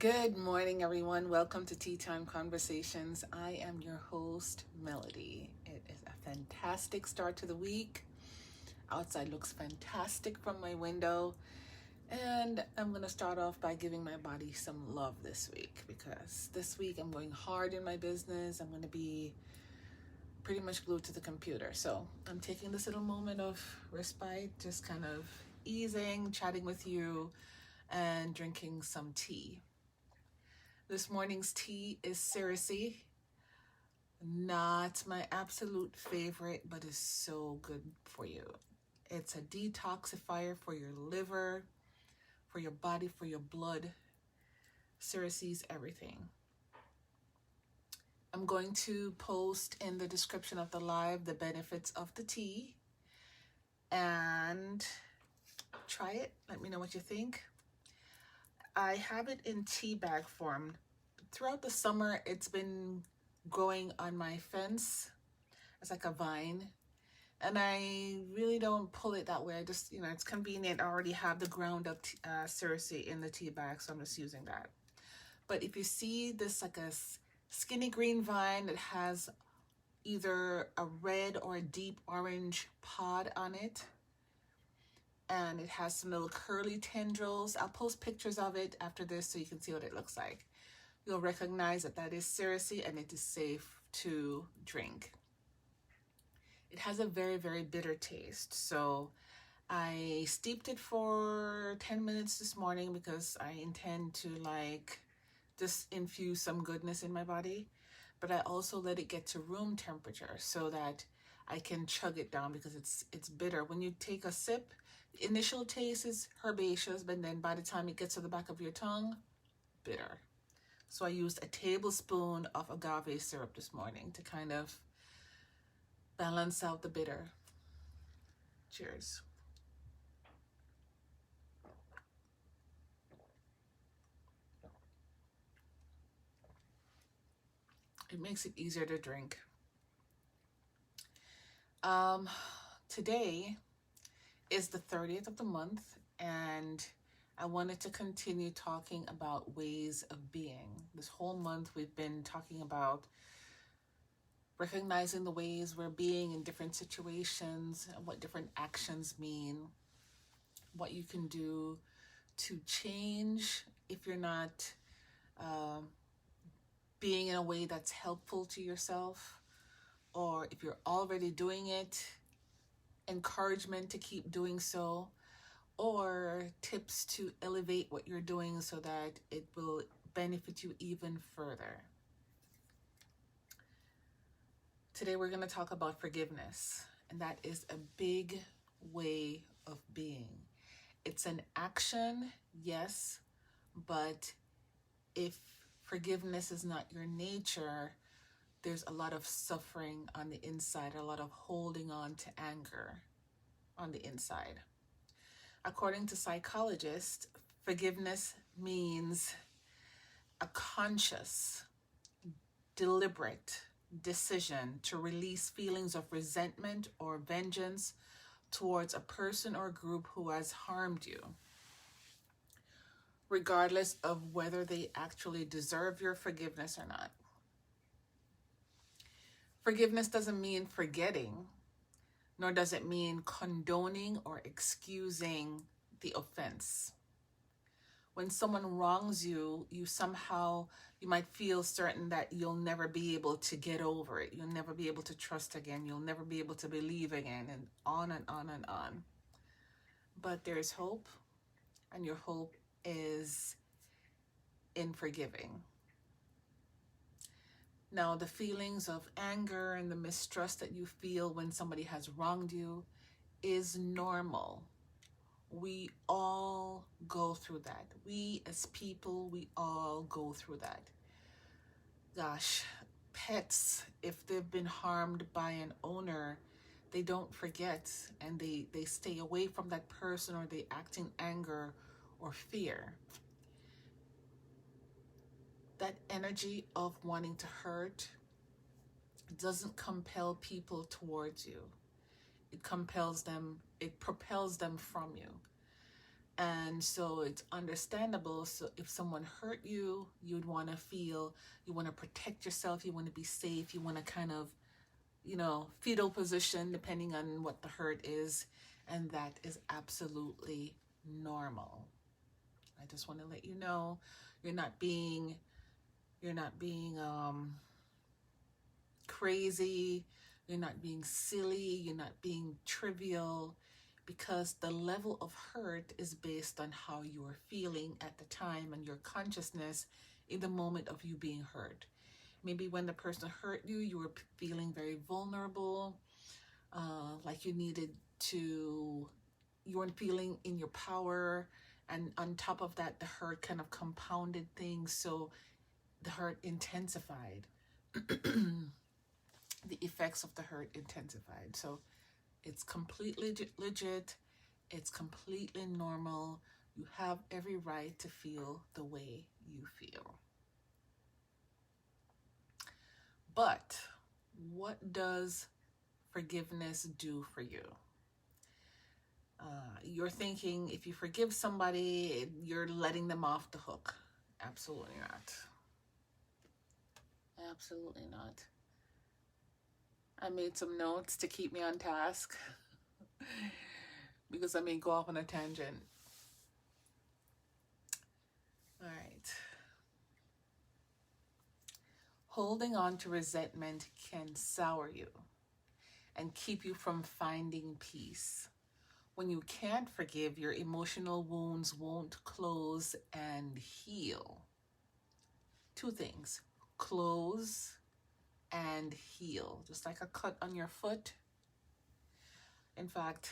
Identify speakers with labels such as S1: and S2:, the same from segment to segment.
S1: Good morning, everyone. Welcome to Tea Time Conversations. I am your host, Melody. It is a fantastic start to the week. Outside looks fantastic from my window. And I'm going to start off by giving my body some love this week because this week I'm going hard in my business. I'm going to be pretty much glued to the computer. So I'm taking this little moment of respite, just kind of easing, chatting with you, and drinking some tea. This morning's tea is Cersei. Not my absolute favorite, but is so good for you. It's a detoxifier for your liver, for your body, for your blood. Cersei's everything. I'm going to post in the description of the live the benefits of the tea. And try it. Let me know what you think. I have it in tea bag form. Throughout the summer, it's been growing on my fence. It's like a vine. And I really don't pull it that way. I just, it's convenient. I already have the ground up Cersei in the tea bag, so I'm just using that. But if you see this like a skinny green vine that has either a red or a deep orange pod on it, and it has some little curly tendrils. I'll post pictures of it after this so you can see what it looks like. You'll recognize that is Cersei and it is safe to drink. It has a very, very bitter taste. So I steeped it for 10 minutes this morning because I intend to just infuse some goodness in my body. But I also let it get to room temperature so that I can chug it down because it's bitter. When you take a sip, the initial taste is herbaceous, but then by the time it gets to the back of your tongue, bitter. So I used a tablespoon of agave syrup this morning to kind of balance out the bitter. Cheers. It makes it easier to drink. Today is the 30th of the month, and I wanted to continue talking about ways of being. This whole month we've been talking about recognizing the ways we're being in different situations, what different actions mean, what you can do to change if you're not being in a way that's helpful to yourself, or if you're already doing it, encouragement to keep doing so, or tips to elevate what you're doing so that it will benefit you even further. Today we're going to talk about forgiveness, and that is a big way of being. It's an action, yes, but if forgiveness is not your nature, there's a lot of suffering on the inside, a lot of holding on to anger on the inside. According to psychologists, forgiveness means a conscious, deliberate decision to release feelings of resentment or vengeance towards a person or group who has harmed you, regardless of whether they actually deserve your forgiveness or not. Forgiveness doesn't mean forgetting, nor does it mean condoning or excusing the offense. When someone wrongs you, you might feel certain that you'll never be able to get over it. You'll never be able to trust again. You'll never be able to believe again, and on and on and on. But there's hope, and your hope is in forgiving. Now, the feelings of anger and the mistrust that you feel when somebody has wronged you is normal. We all go through that. We as people, we all go through that. Gosh, pets, if they've been harmed by an owner, they don't forget, and they stay away from that person, or they act in anger or fear. That energy of wanting to hurt doesn't compel people towards you. It propels them from you. And so it's understandable. So if someone hurt you, you'd want to feel, you want to protect yourself, you want to be safe, you want to kind of, fetal position depending on what the hurt is. And that is absolutely normal. I just want to let you know you're not being crazy, you're not being silly, you're not being trivial, because the level of hurt is based on how you are feeling at the time and your consciousness in the moment of you being hurt. Maybe when the person hurt you, you were feeling very vulnerable, like you weren't feeling in your power. And on top of that, the hurt kind of compounded things. So the hurt intensified. The effects of the hurt intensified. So it's completely legit. It's completely normal. You have every right to feel the way you feel. But what does forgiveness do for you? You're thinking if you forgive somebody, you're letting them off the hook. Absolutely not. Absolutely not. I made some notes to keep me on task because I may go off on a tangent. All right. Holding on to resentment can sour you and keep you from finding peace. When you can't forgive, your emotional wounds won't close and heal. Two things: close and heal, just like a cut on your foot. In fact,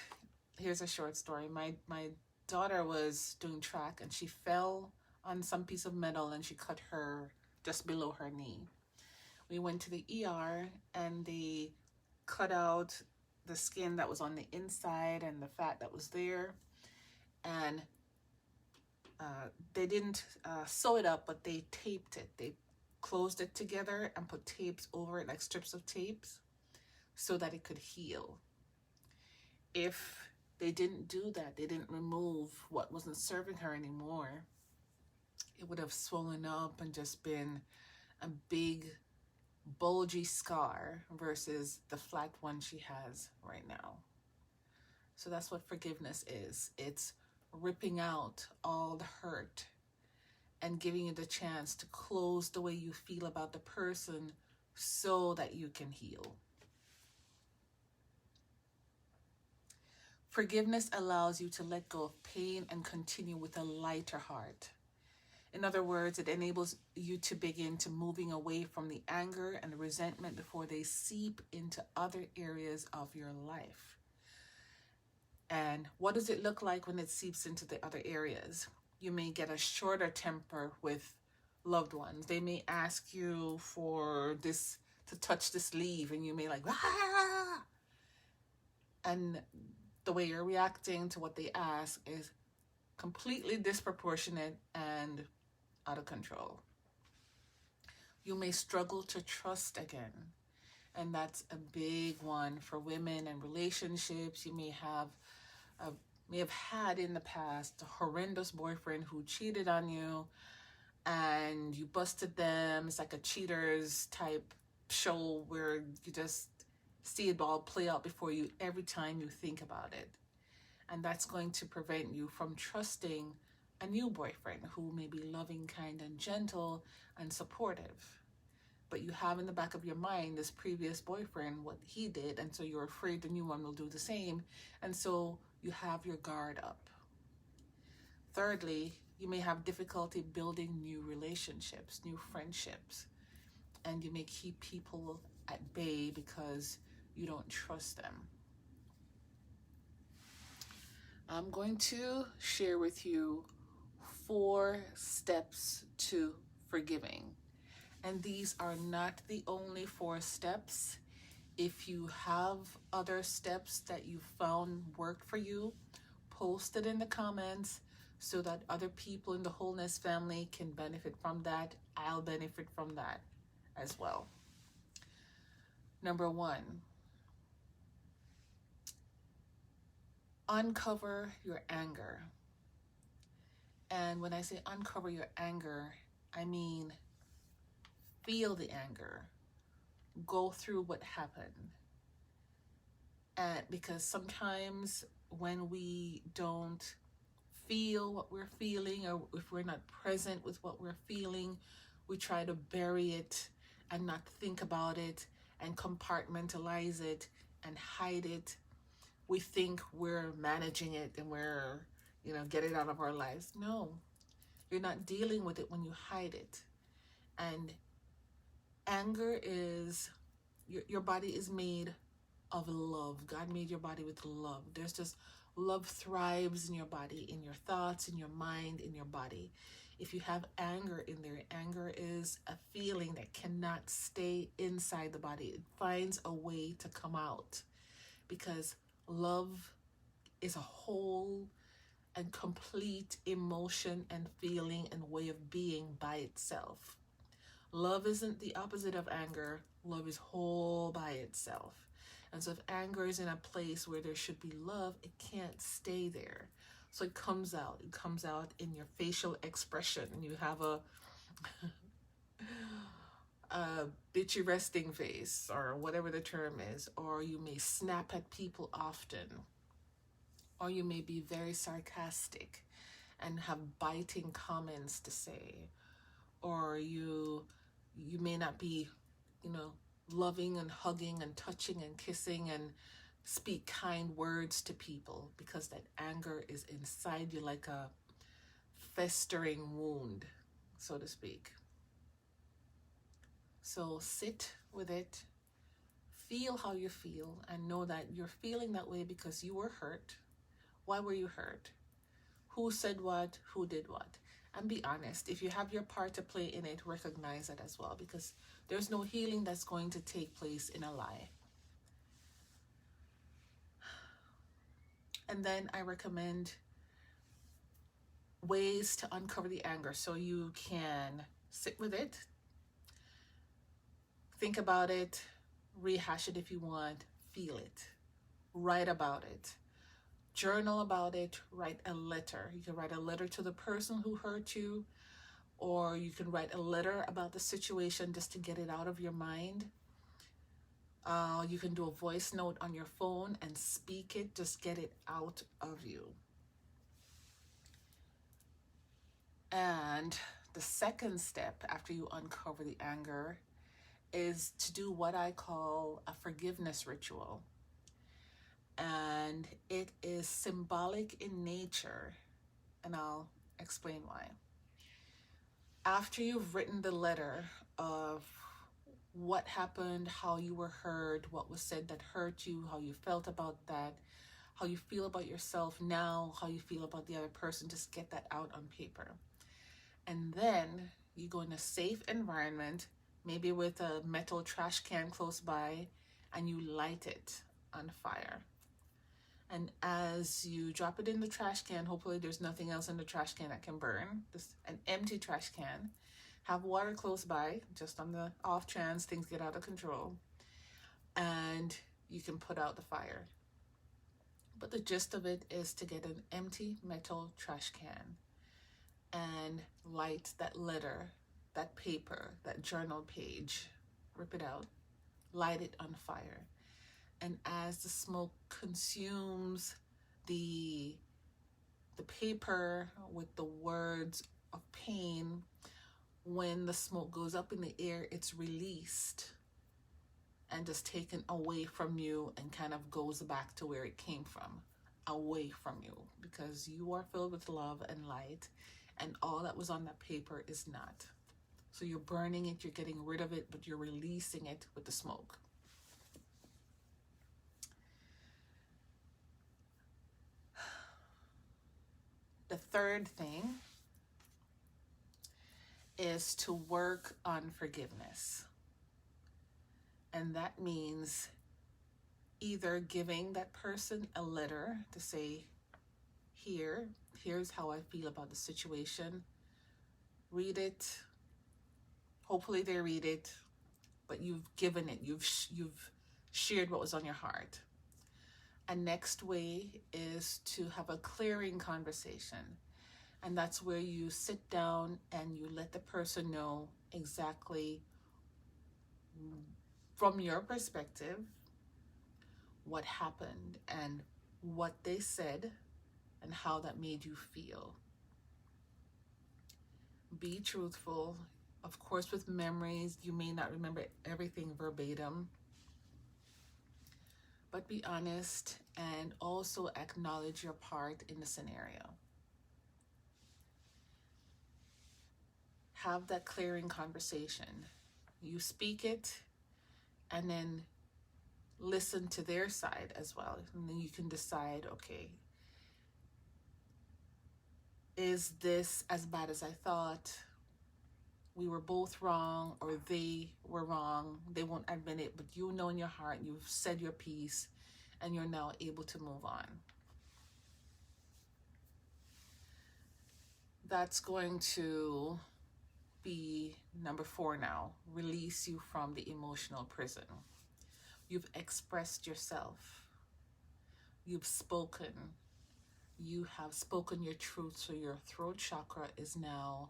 S1: here's a short story. My daughter was doing track and she fell on some piece of metal and she cut her just below her knee. We went to the ER and they cut out the skin that was on the inside and the fat that was there. And they didn't sew it up, but they taped it. They closed it together and put tapes over it, like strips of tapes, so that it could heal. If they didn't do that, they didn't remove what wasn't serving her anymore, it would have swollen up and just been a big bulgy scar versus the flat one she has right now. So that's what forgiveness is. It's ripping out all the hurt and giving you the chance to close the way you feel about the person so that you can heal. Forgiveness allows you to let go of pain and continue with a lighter heart. In other words, it enables you to begin to moving away from the anger and the resentment before they seep into other areas of your life. And what does it look like when it seeps into the other areas? You may get a shorter temper with loved ones. They may ask you for this, to touch this leaf, and you may like, ah! And the way you're reacting to what they ask is completely disproportionate and out of control. You may struggle to trust again. And that's a big one for women and relationships. You may have had in the past a horrendous boyfriend who cheated on you and you busted them. It's like a cheaters type show where you just see it all play out before you every time you think about it. And that's going to prevent you from trusting a new boyfriend who may be loving, kind, and gentle and supportive. But you have in the back of your mind this previous boyfriend, what he did, and so you're afraid the new one will do the same. And so you have your guard up. Thirdly, you may have difficulty building new relationships, new friendships, and you may keep people at bay because you don't trust them. I'm going to share with you 4 steps to forgiving. And these are not the only 4 steps. If you have other steps that you found work for you, post it in the comments so that other people in the Wholeness family can benefit from that. I'll benefit from that as well. Number 1, uncover your anger. And when I say uncover your anger, I mean feel the anger, go through what happened. And because sometimes when we don't feel what we're feeling, or if we're not present with what we're feeling, we try to bury it and not think about it and compartmentalize it and hide it. We think we're managing it and we're, get it out of our lives. No, you're not dealing with it when you hide it. And anger is, your body is made of love. God made your body with love. There's just love thrives in your body, in your thoughts, in your mind, in your body. If you have anger in there, anger is a feeling that cannot stay inside the body. It finds a way to come out because love is a whole and complete emotion and feeling and way of being by itself. Love isn't the opposite of anger. Love is whole by itself. And so if anger is in a place where there should be love, it can't stay there. So it comes out. It comes out in your facial expression. You have a bitchy resting face, or whatever the term is. Or you may snap at people often. Or you may be very sarcastic and have biting comments to say. Or you may not be, loving and hugging and touching and kissing and speak kind words to people because that anger is inside you like a festering wound, so to speak. So sit with it, feel how you feel, and know that you're feeling that way because you were hurt. Why were you hurt? Who said what? Who did what? And be honest. If you have your part to play in it, recognize it as well, because there's no healing that's going to take place in a lie. And then I recommend ways to uncover the anger so you can sit with it, think about it, rehash it if you want, feel it, write about it, journal about it, write a letter. You can write a letter to the person who hurt you, or you can write a letter about the situation just to get it out of your mind. You can do a voice note on your phone and speak it, just get it out of you. And the second step after you uncover the anger is to do what I call a forgiveness ritual. And it is symbolic in nature, and I'll explain why. After you've written the letter of what happened, how you were hurt, what was said that hurt you, how you felt about that, how you feel about yourself now, how you feel about the other person, just get that out on paper. And then you go in a safe environment, maybe with a metal trash can close by, and you light it on fire. And as you drop it in the trash can, hopefully there's nothing else in the trash can that can burn, just an empty trash can. Have water close by, just on the off chance things get out of control. And you can put out the fire. But the gist of it is to get an empty metal trash can and light that letter, that paper, that journal page, rip it out, light it on fire. And as the smoke consumes the paper with the words of pain, when the smoke goes up in the air, it's released and just taken away from you and kind of goes back to where it came from, away from you, because you are filled with love and light, and all that was on that paper is not. So you're burning it, you're getting rid of it, but you're releasing it with the smoke. The third thing is to work on forgiveness. And that means either giving that person a letter to say, here's how I feel about the situation. Read it. Hopefully they read it, but you've given it. You've shared what was on your heart. A next way is to have a clearing conversation. And that's where you sit down and you let the person know exactly from your perspective what happened and what they said and how that made you feel. Be truthful. Of course, with memories, you may not remember everything verbatim, but be honest and also acknowledge your part in the scenario. Have that clearing conversation. You speak it and then listen to their side as well. And then you can decide, okay, is this as bad as I thought? We were both wrong, or they were wrong. They won't admit it, but you know in your heart, you've said your piece, and you're now able to move on. That's going to be number 4 now. Release you from the emotional prison. You've expressed yourself. You've spoken. You have spoken your truth, so your throat chakra is now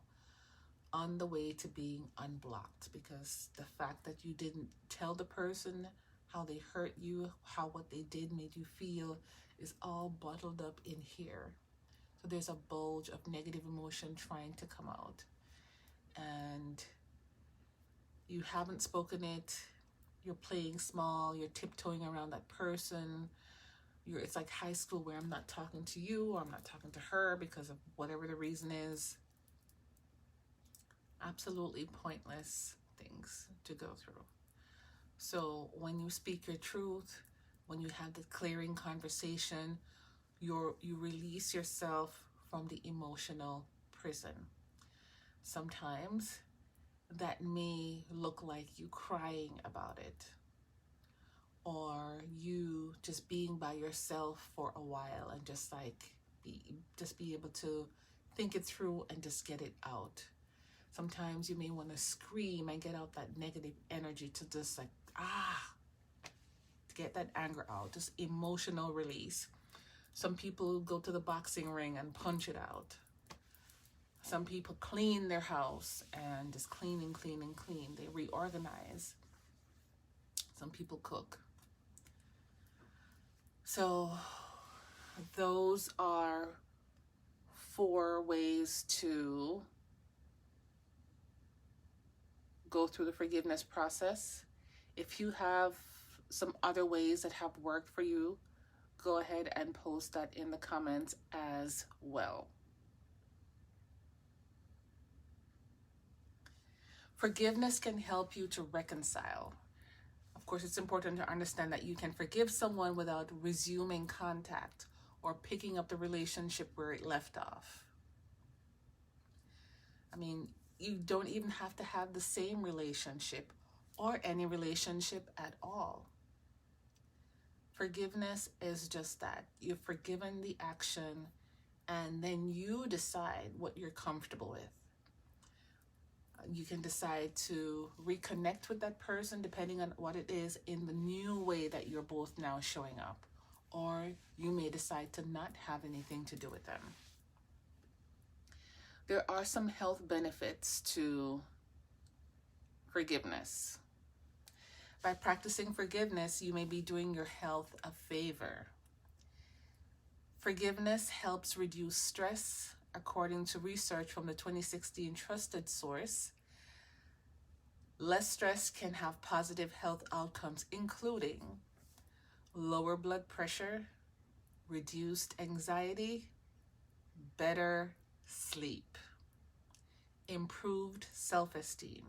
S1: on the way to being unblocked, because the fact that you didn't tell the person how they hurt you, how what they did made you feel, is all bottled up in here. So there's a bulge of negative emotion trying to come out, and you haven't spoken it. You're playing small, you're tiptoeing around that person. It's like high school where I'm not talking to you or I'm not talking to her because of whatever the reason is. Absolutely pointless things to go through. So when you speak your truth, when you have the clearing conversation, you release yourself from the emotional prison. Sometimes that may look like you crying about it, or you just being by yourself for a while and just be able to think it through and just get it out. Sometimes you may want to scream and get out that negative energy to just to get that anger out, just emotional release. Some people go to the boxing ring and punch it out. Some people clean their house and just clean and clean and clean. They reorganize. Some people cook. So those are 4 ways to go through the forgiveness process. If you have some other ways that have worked for you, go ahead and post that in the comments as well. Forgiveness can help you to reconcile. Of course, it's important to understand that you can forgive someone without resuming contact or picking up the relationship where it left off. I mean, you don't even have to have the same relationship or any relationship at all. Forgiveness is just that. You've forgiven the action, and then you decide what you're comfortable with. You can decide to reconnect with that person depending on what it is in the new way that you're both now showing up. Or you may decide to not have anything to do with them. There are some health benefits to forgiveness. By practicing forgiveness, you may be doing your health a favor. Forgiveness helps reduce stress. According to research from the 2016 trusted source, less stress can have positive health outcomes, including lower blood pressure, reduced anxiety, better sleep, improved self-esteem.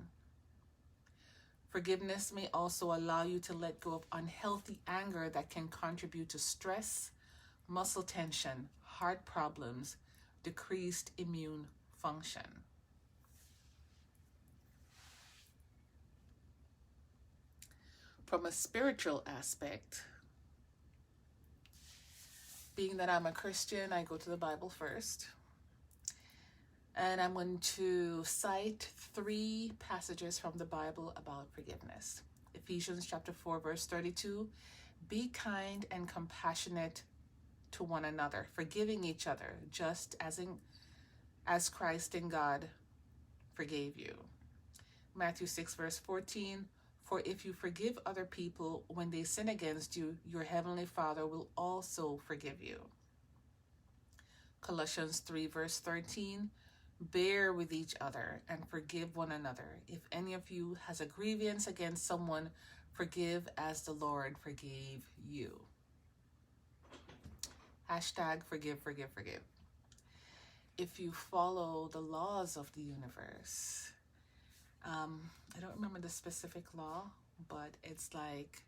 S1: Forgiveness may also allow you to let go of unhealthy anger that can contribute to stress, muscle tension, heart problems, decreased immune function. From a spiritual aspect, being that I'm a Christian, I go to the Bible first. And I'm going to cite 3 passages from the Bible about forgiveness. Ephesians Chapter 4, verse 32. Be kind and compassionate to one another, forgiving each other, just as as Christ in God forgave you. Matthew 6 verse 14, for if you forgive other people when they sin against you, your heavenly Father will also forgive you. Colossians 3 verse 13, bear with each other and forgive one another. If any of you has a grievance against someone, forgive as the Lord forgave you. Hashtag forgive, forgive, forgive. If you follow the laws of the universe, I don't remember the specific law, but it's like,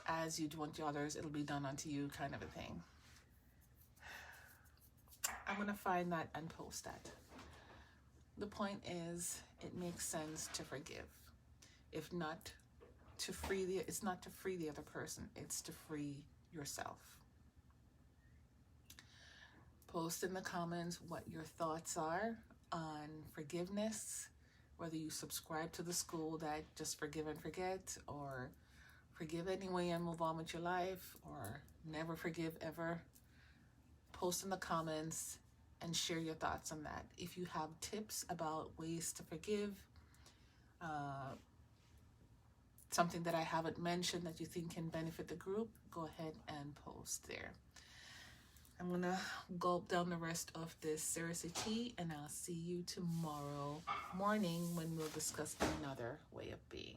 S1: as you do unto others, it'll be done unto you kind of a thing. I'm going to find that and post that. The point is, it makes sense to forgive. If not to free it's not to free the other person, it's to free yourself. Post in the comments what your thoughts are on forgiveness, whether you subscribe to the school that just forgive and forget, or forgive anyway and move on with your life, or never forgive ever. Post in the comments and share your thoughts on that. If you have tips about ways to forgive, something that I haven't mentioned that you think can benefit the group, go ahead and post there. I'm gonna gulp down the rest of this seriously tea, and I'll see you tomorrow morning when we'll discuss another way of being.